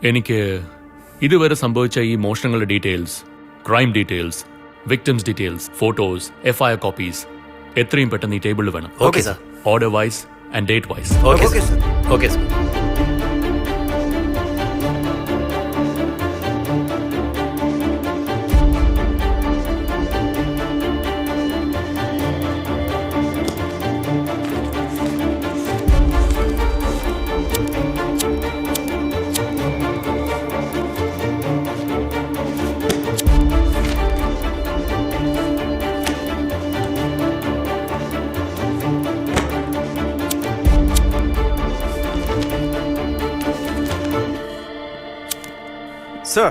എനിക്ക് ഇതുവരെ സംഭവിച്ച ഈ മോഷണങ്ങളുടെ details, crime details, victims details, photos, FIR copies എത്രയും പെട്ടെന്ന് ഈ ടേബിളിൽ വേണം. Okay sir. Order wise and date wise. Okay sir. Okay sir. Sir.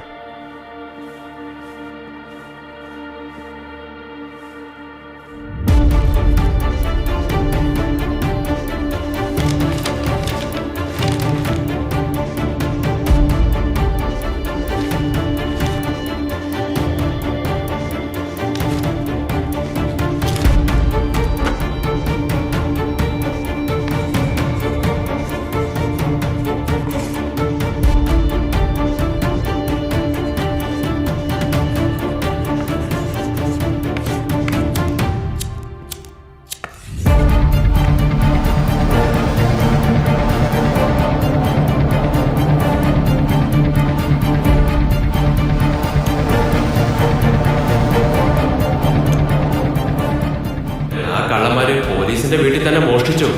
കള്ളന്മാര് പോലീസിന്റെ വീട്ടിൽ തന്നെ മോഷ്ടിച്ചു.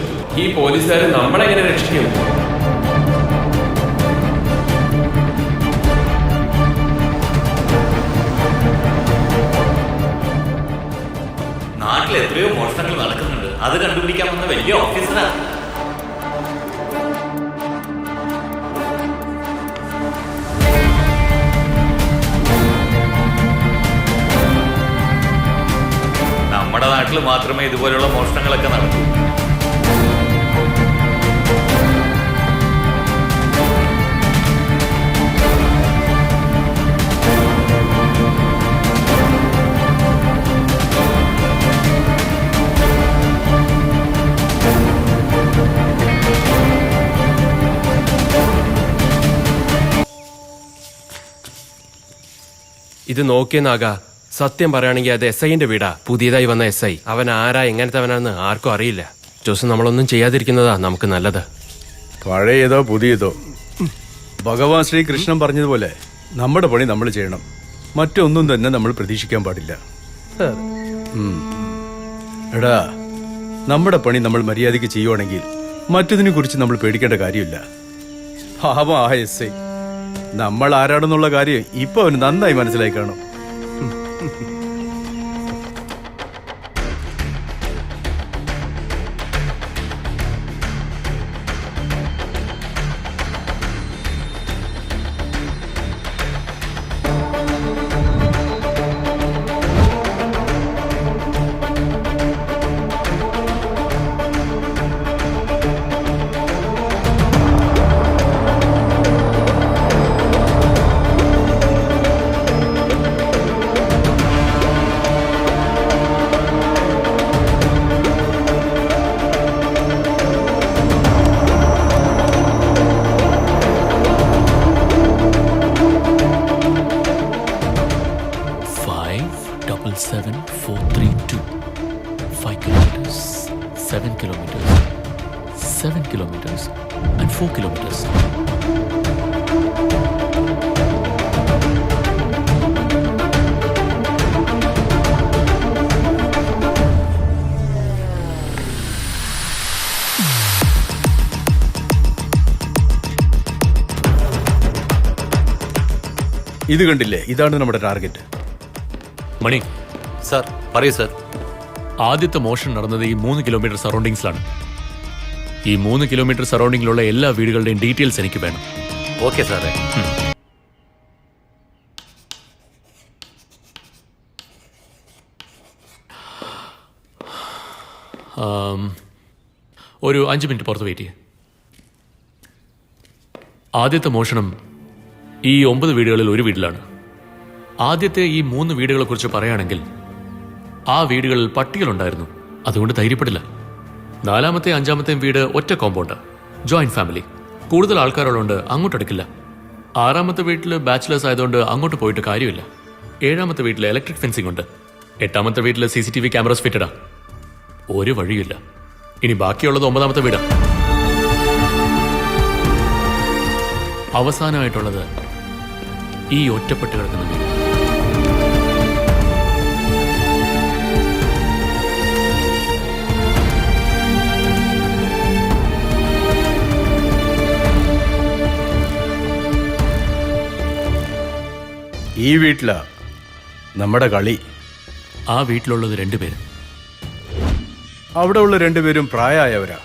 ഈ പോലീസുകാർ നമ്മളെങ്ങനെ രക്ഷിക്കും? നാട്ടിൽ എത്രയോ മോഷണങ്ങൾ നടക്കുന്നുണ്ട്. അത് കണ്ടുപിടിക്കാമെന്ന വലിയ ഓഫീസറാണ്. നമ്മുടെ നാട്ടിൽ മാത്രമേ ഇതുപോലെയുള്ള മോഷണങ്ങളൊക്കെ നടക്കൂ. ഇത് നോക്കിയെന്നാകാ, സത്യം പറയുകയാണെങ്കിൽ അത് SIന്റെ വീടാ. പുതിയതായി വന്ന SI. അവൻ ആരാ, എങ്ങനത്തെവനാണെന്ന് ആർക്കും അറിയില്ല. ജോസ്, നമ്മളൊന്നും ചെയ്യാതിരിക്കുന്നതാ നമുക്ക് നല്ലത്. പഴയതോ പുതിയതോ, ഭഗവാൻ ശ്രീകൃഷ്ണൻ പറഞ്ഞതുപോലെ നമ്മുടെ പണി നമ്മൾ ചെയ്യണം. മറ്റൊന്നും തന്നെ നമ്മൾ പ്രതീക്ഷിക്കാൻ പാടില്ല. എടാ, നമ്മുടെ പണി നമ്മൾ മര്യാദയ്ക്ക് ചെയ്യുവാണെങ്കിൽ മറ്റതിനെ കുറിച്ച് നമ്മൾ പേടിക്കേണ്ട കാര്യമില്ല. പാവം ആ SI നമ്മൾ ആരാണെന്നുള്ള കാര്യം ഇപ്പൊ അവന് നന്നായി മനസ്സിലായി കാണും. kilometers and 4 kilometers. ഇത് കണ്ടില്ലേ, ഇതാണ് നമ്മുടെ ടാർഗറ്റ്. മണി സർ, പറയൂ സർ. ആദ്യത്തെ മോഷണം നടന്നത് ഈ 3 കിലോമീറ്റർ സറൗണ്ടിങ്സിലാണ്. ഈ 3 കിലോമീറ്റർ സറൗണ്ടിങ്ങിലുള്ള എല്ലാ വീടുകളുടെയും ഡീറ്റെയിൽസ് എനിക്ക് വേണം. ഓക്കെ സാറേ. ഒരു 5 മിനിറ്റ് പുറത്ത് വെയിറ്റ് ചെയ്യേ. ആദ്യത്തെ മോഷണം ഈ 9 വീടുകളിൽ ഒരു വീട്ടിലാണ്. ആദ്യത്തെ ഈ 3 വീടുകളെ കുറിച്ച് പറയുകയാണെങ്കിൽ ആ വീടുകളിൽ പട്ടികളുണ്ടായിരുന്നു, അതുകൊണ്ട് ധൈര്യപ്പെടില്ല. 4-ാമത്തെയും 5-ാമത്തെയും വീട് ഒറ്റ കോമ്പൗണ്ട്, ജോയിന്റ് ഫാമിലി, കൂടുതൽ ആൾക്കാരുള്ളതുകൊണ്ട് അങ്ങോട്ടെടുക്കില്ല. ആറാമത്തെ വീട്ടിൽ ബാച്ചിലേഴ്സ് ആയതുകൊണ്ട് അങ്ങോട്ട് പോയിട്ട് കാര്യമില്ല. ഏഴാമത്തെ വീട്ടിൽ ഇലക്ട്രിക് ഫെൻസിംഗ് ഉണ്ട്. എട്ടാമത്തെ വീട്ടിൽ CCTV ക്യാമറാസ് ഫിറ്റഡാ. ഒരു വഴിയില്ല. ഇനി ബാക്കിയുള്ളത് 9ാമത്തെ വീടാ. അവസാനമായിട്ടുള്ളത് ഈ ഒറ്റപ്പെട്ട് കിടക്കുന്ന വീട്. ഈ വീട്ടിലാ നമ്മുടെ കളി. ആ വീട്ടിലുള്ളത് 2 പേര്. അവിടെ ഉള്ള 2 പേരും പ്രായമായവരാ.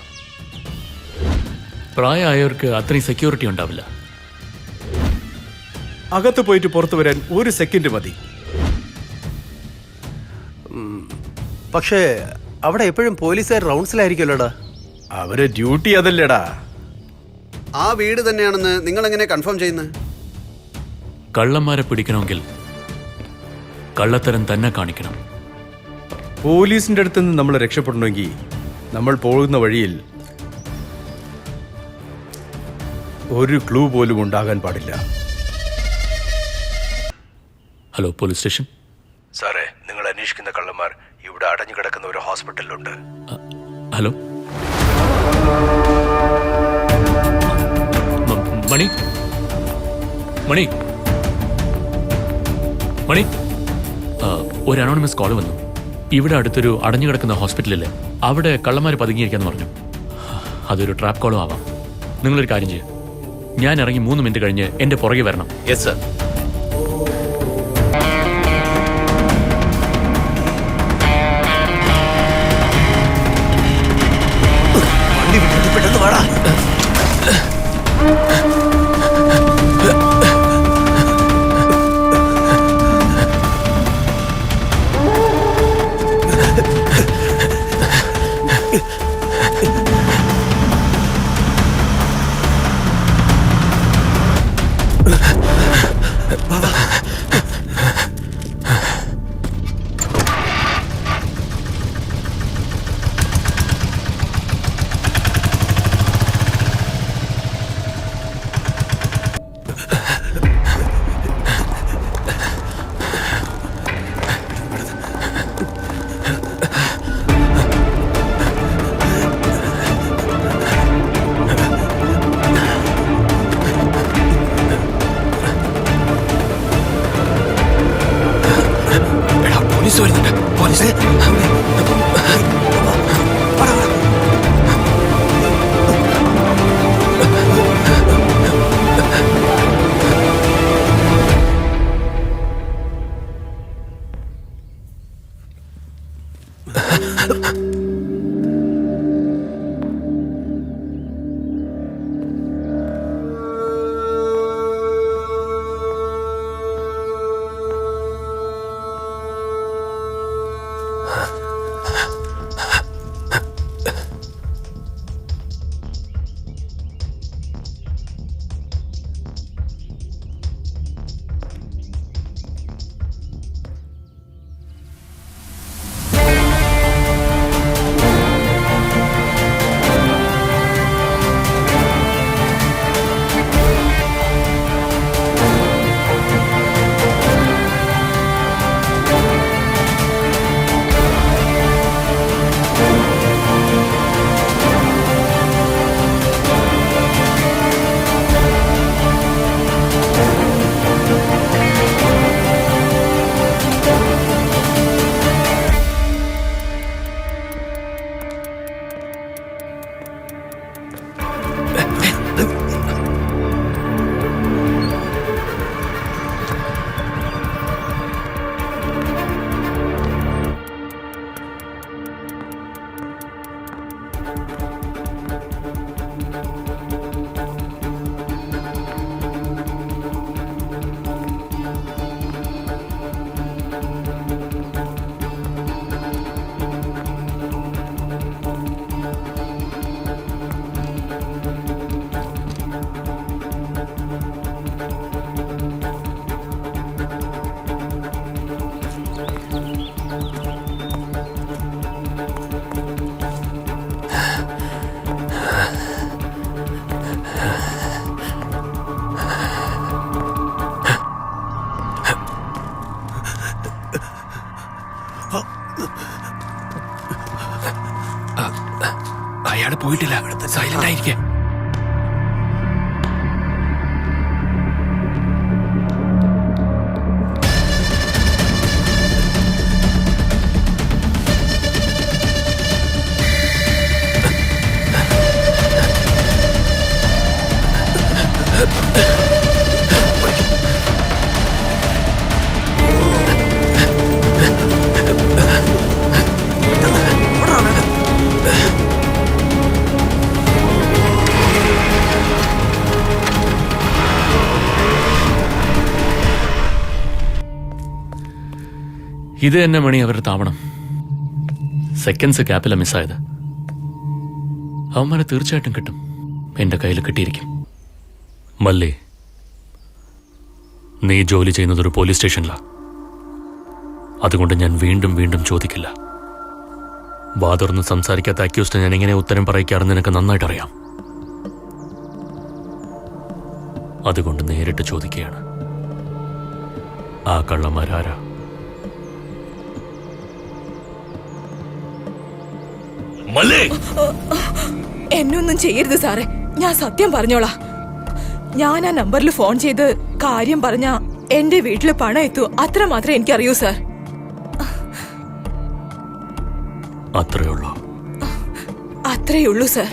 പ്രായമായവർക്ക് അത്രയും സെക്യൂരിറ്റി ഉണ്ടാവില്ല. അകത്ത് പോയിട്ട് പുറത്തു വരാൻ 1 സെക്കൻഡ് മതി. പക്ഷേ അവിടെ എപ്പോഴും പോലീസുകാർ റൗണ്ട്സിലായിരിക്കുമല്ലോടാ. അവരെ ഡ്യൂട്ടി അതല്ലേടാ. ആ വീട് തന്നെയാണെന്ന് നിങ്ങൾ എങ്ങനെ കൺഫേം ചെയ്യുന്നത്? കള്ളന്മാരെ പിടിക്കണമെങ്കിൽ കള്ളത്തരം തന്നെ കാണിക്കണം. പോലീസിന്റെ അടുത്ത് നിന്ന് നമ്മൾ രക്ഷപ്പെടണമെങ്കിൽ നമ്മൾ പോകുന്ന വഴിയിൽ ഒരു ക്ലൂ പോലും ഉണ്ടാകാൻ പാടില്ല. Hello, police station. സാറേ, നിങ്ങൾ അന്വേഷിക്കുന്ന കള്ളന്മാർ ഇവിടെ അടഞ്ഞു കിടക്കുന്ന ഒരു ഹോസ്പിറ്റലിലുണ്ട്. ഹലോ, മണി മണി മണി ഒരു അനോണിമസ് കോൾ വന്നു. ഇവിടെ അടുത്തൊരു അടഞ്ഞു കിടക്കുന്ന ഹോസ്പിറ്റലില് അവിടെ കള്ളന്മാർ പതുങ്ങിയിരിക്കാന്ന് പറഞ്ഞു. അതൊരു ട്രാപ്പ് കോളും ആവാം. നിങ്ങളൊരു കാര്യം ചെയ്യും, ഞാൻ ഇറങ്ങി 3 മിനിറ്റ് കഴിഞ്ഞ് എന്റെ പുറകെ വരണം. Yes sir. വണ്ടി വിട്ടിട്ട് പെട്ടെന്ന് വാടാ. ആരും പോയിട്ടില്ല. സൈലന്റ് ആയിരിക്കെ. ഇത് തന്നെ മണി അവരുടെ താവണം. സെക്കൻഡ്സ് ക്യാപ്പില മിസ്സായത്. അവന്മാരെ തീർച്ചയായിട്ടും കിട്ടും. എന്റെ കയ്യിൽ കിട്ടിയിരിക്കും. മല്ലി, നീ ജോലി ചെയ്യുന്നത് ഒരു പോലീസ് സ്റ്റേഷനിലാണ്. അതുകൊണ്ട് ഞാൻ വീണ്ടും വീണ്ടും ചോദിക്കില്ല. വാതുറന്ന് സംസാരിക്കാത്ത അക്യൂസ്ഡ് ഞാൻ എങ്ങനെ ഉത്തരം പറയിക്കാറെന്ന് നിനക്ക് നന്നായിട്ടറിയാം. അതുകൊണ്ട് നേരിട്ട് ചോദിക്കുകയാണ്, ആ കള്ളന്മാരാരാ? എന്നൊന്നും ചെയ്യരുത് സാറേ, ഞാൻ സത്യം പറഞ്ഞോളാം. ഞാൻ ആ നമ്പറിൽ ഫോൺ ചെയ്ത് കാര്യം പറഞ്ഞ എന്റെ വീട്ടില് പണം എത്തൂ, അത്ര മാത്രമേ എനിക്കറിയൂ സാർ. അത്രയുള്ളൂ? അത്രയുള്ളൂ സാർ.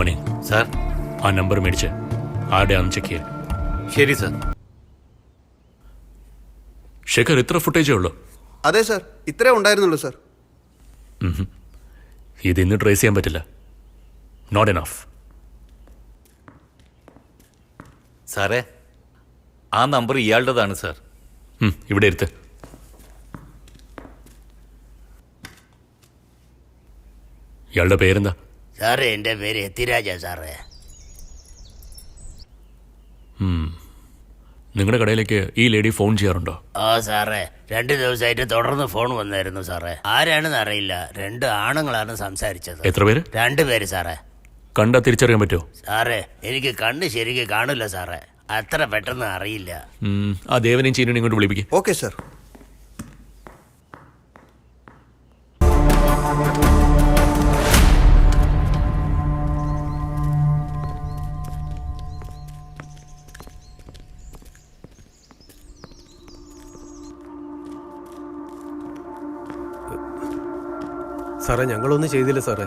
മണി സാർ. ആ നമ്പർ മേടിച്ച് ആരുടെയാണെന്ന് ചെക്ക് ചെയ്യാൻ. ശരി സാർ. ശേഖർ, ഇത്ര ഫുട്ടേജേ ഉള്ളൂ? അതെ സാർ, ഇത്രേ ഉണ്ടായിരുന്നുള്ളൂ സാർ. ഇത് ഇന്ന് ട്രേസ് ചെയ്യാൻ പറ്റില്ല. Not enough. സാറേ, ആ നമ്പർ ഇയാളുടേതാണ് സാർ. ഇവിടെ ഇരുത്ത്. ഇയാളുടെ പേരെന്താ? സാറേ, എൻ്റെ പേര് എത്തിരാജ സാറേ. നിങ്ങളുടെ കടയിലേക്ക് ഈ ലേഡി ഫോൺ ചെയ്യാറുണ്ടോ? ആ സാറേ, 2 ദിവസമായിട്ട് തുടർന്ന് ഫോൺ വന്നായിരുന്നു സാറേ. ആരാണെന്ന് അറിയില്ല, 2 ആണുങ്ങളാണ് സംസാരിച്ചത്. എത്ര പേര്? 2 പേര് സാറേ. കണ്ടാ തിരിച്ചറിയാൻ പറ്റുമോ? സാറേ, എനിക്ക് കണ്ണ് ശരിക്ക് കാണില്ല സാറേ, അത്ര പെട്ടെന്ന് അറിയില്ല. ആ ദേവനെയും ചീനനെയും ഇങ്ങോട്ട് വിളിപ്പിക്കും. Okay sir. സാറേ, ഞങ്ങളൊന്നും ചെയ്തില്ല സാറേ.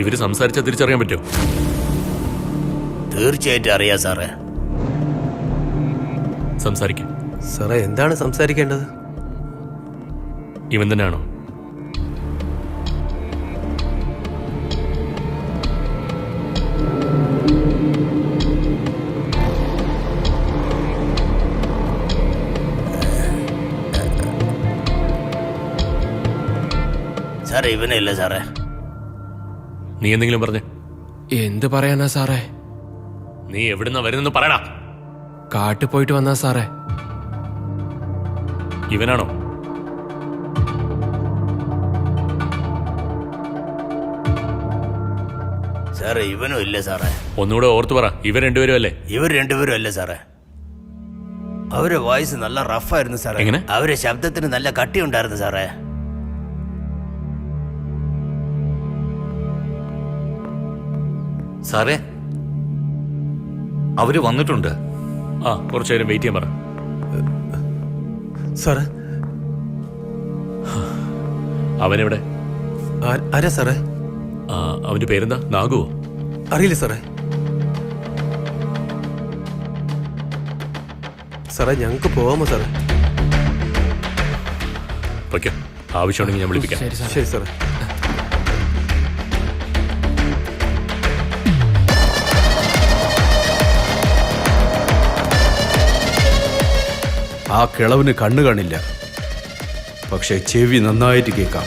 ഇവര് സംസാരിച്ചാൽ തിരിച്ചറിയാൻ പറ്റുമോ? തീർച്ചയായിട്ടും അറിയാം സാറേ. സംസാരിക്കും. സാറേ, എന്താണ് സംസാരിക്കേണ്ടത്? ഇവൻ തന്നെയാണോ? സാറേ, ഇവനല്ല സാറേ. നീ എന്തെങ്കിലും പറഞ്ഞേ? എന്ത് പറയാനാ സാറേ? നീ എവിടുന്നാ വരുന്നെന്ന് പറയടാ. കാട്ടിൽ പോയിട്ട് വന്നാ സാറേ. ഇവനാണോ? സാറേ, ഇവനും ഇല്ല സാറേ. ഒന്നുകൂടെ ഓർത്തു പറ. ഇവർ രണ്ടുപേരും അല്ലേ? ഇവർ 2 പേരും അല്ല സാറേ. അവരുടെ വോയിസ് നല്ല റഫായിരുന്നു സാറേ. എങ്ങനെ? അവരുടെ ശബ്ദത്തിന് നല്ല കട്ടിയുണ്ടായിരുന്നു സാറേ. സാറേ, അവര് വന്നിട്ടുണ്ട്. ആ, കുറച്ചു നേരം വെയിറ്റ് ചെയ്യാൻ പറ. സാറേ, അവനെവിടെ? ആരാ സാറേ? അവന്റെ പേരെന്താ? നാഗുവോ? അറിയില്ല സാറേ. സാറേ, ഞങ്ങൾക്ക് പോവാമോ സാറേ? ഓക്കെ, ആവശ്യമുണ്ടെങ്കിൽ ഞാൻ വിളിപ്പിക്കാം. ശരി സാറേ. ശരി സാറേ. ആ കിളവിന് കണ്ണു കാണില്ല, പക്ഷെ ചെവി നന്നായിട്ട് കേൾക്കാം.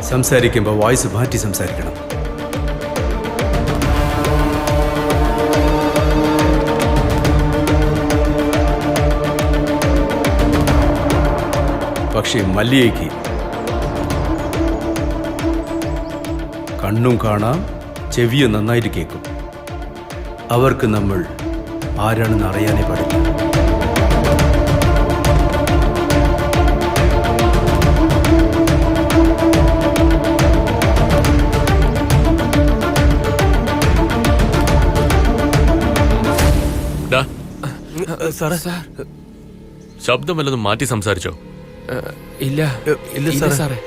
സംസാരിക്കുമ്പോൾ വോയിസ് മാറ്റി സംസാരിക്കണം. പക്ഷേ മല്ലികയ്ക്ക് കണ്ണും കാണാം, ചെവിയും നന്നായിട്ട് കേൾക്കും. അവർക്ക് നമ്മൾ ആരാണെന്ന് അറിയാനേ പാടില്ല. ഡാ, സാറേ ശബ്ദം വല്ലതും മാറ്റി സംസാരിച്ചോ? ഇല്ല ഇല്ല ഇല്ല സാറേ സാറേ